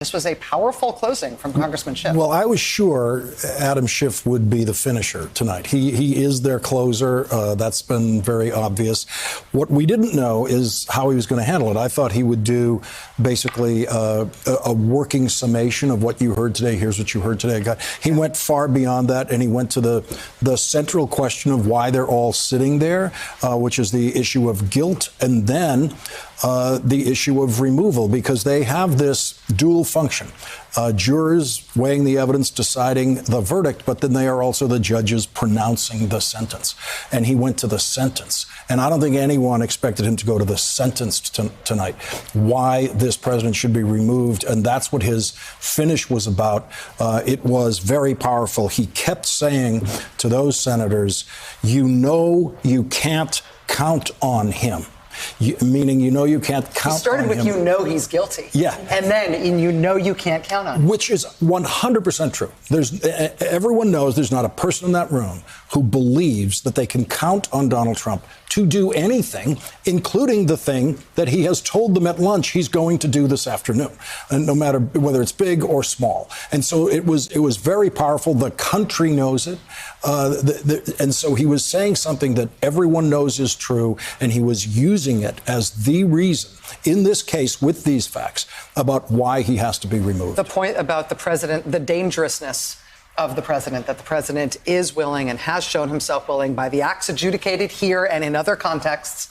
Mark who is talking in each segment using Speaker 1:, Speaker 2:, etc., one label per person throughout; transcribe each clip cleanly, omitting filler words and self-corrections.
Speaker 1: This was a powerful closing from Congressman Schiff.
Speaker 2: Well, I was sure Adam Schiff would be the finisher tonight. He is their closer. That's been very obvious. What we didn't know is how he was going to handle it. I thought he would do basically a working summation of what you heard today. Here's what you heard today. He went far beyond that, and he went to the central question of why they're all sitting there, which is the issue of guilt, and then the issue of removal, because they have this dual function. Jurors weighing the evidence, deciding the verdict, but then they are also the judges pronouncing the sentence. And he went to the sentence. And I don't think anyone expected him to go to the sentence tonight. Why this president should be removed. And that's what his finish was about. It was very powerful. He kept saying to those senators, you know you can't count on him. Meaning, you can't count on him.
Speaker 1: He started with, he's guilty.
Speaker 2: Yeah.
Speaker 1: And then, you can't count on him.
Speaker 2: Which is 100% true. Everyone knows there's not a person in that room who believes that they can count on Donald Trump to do anything, including the thing that he has told them at lunch he's going to do this afternoon, and no matter whether it's big or small. And so it was very powerful. The country knows it. And so he was saying something that everyone knows is true, and he was using it as the reason, in this case with these facts, about why he has to be removed.
Speaker 1: The point about the president, the dangerousness of the president, that the president is willing and has shown himself willing by the acts adjudicated here and in other contexts,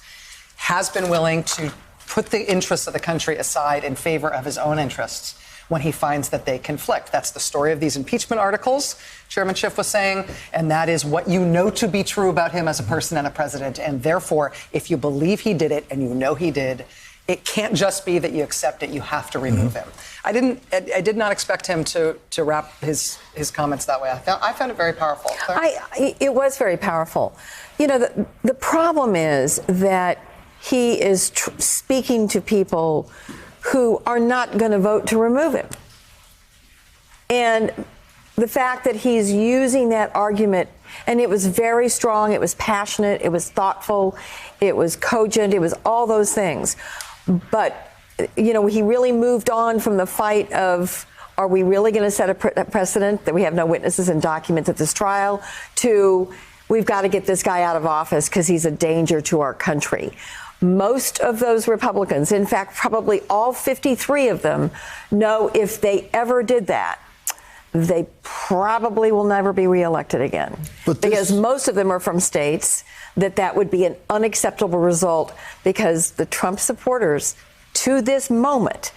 Speaker 1: has been willing to put the interests of the country aside in favor of his own interests when he finds that they conflict. That's the story of these impeachment articles, Chairman Schiff was saying, and that is what you know to be true about him as a person and a president. And therefore, if you believe he did it and he did, it can't just be that you accept it. You have to remove him. I did not expect him to wrap his comments that way. I found it very powerful.
Speaker 3: It was very powerful. The problem is that he is speaking to people who are not going to vote to remove him. And the fact that he's using that argument, and it was very strong, it was passionate, it was thoughtful, it was cogent, it was all those things. But, he really moved on from the fight of, are we really going to set a precedent that we have no witnesses and documents at this trial, to we've got to get this guy out of office because he's a danger to our country. Most of those Republicans, in fact, probably all 53 of them, know if they ever did that, they probably will never be reelected again. Because most of them are from states that would be an unacceptable result, because the Trump supporters, to this moment,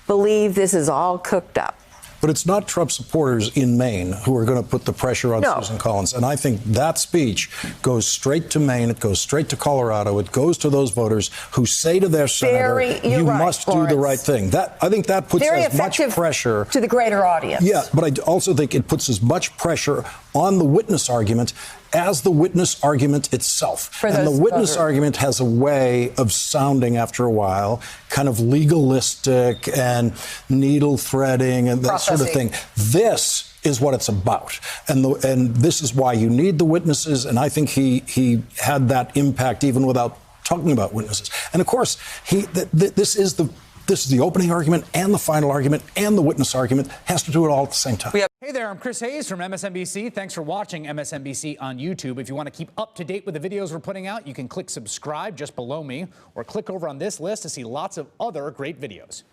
Speaker 3: believe this is all cooked up.
Speaker 2: But it's not Trump supporters in Maine who are going to put the pressure on Susan Collins. And I think that speech goes straight to Maine. It goes straight to Colorado. It goes to those voters who say to their senator, you must do the right thing. I think that puts as much pressure
Speaker 3: to the greater audience.
Speaker 2: Yeah, but I also think it puts as much pressure on the witness argument as the witness argument itself. And the witness argument has a way of sounding, after a while, kind of legalistic and needle threading and that sort of thing. This is what it's about. And this is why you need the witnesses. And I think he had that impact even without talking about witnesses. And of course, this is the opening argument and the final argument and the witness argument. Has to do it all at the same time.
Speaker 4: Hey there, I'm Chris Hayes from MSNBC. Thanks for watching MSNBC on YouTube. If you want to keep up to date with the videos we're putting out, you can click subscribe just below me, or click over on this list to see lots of other great videos.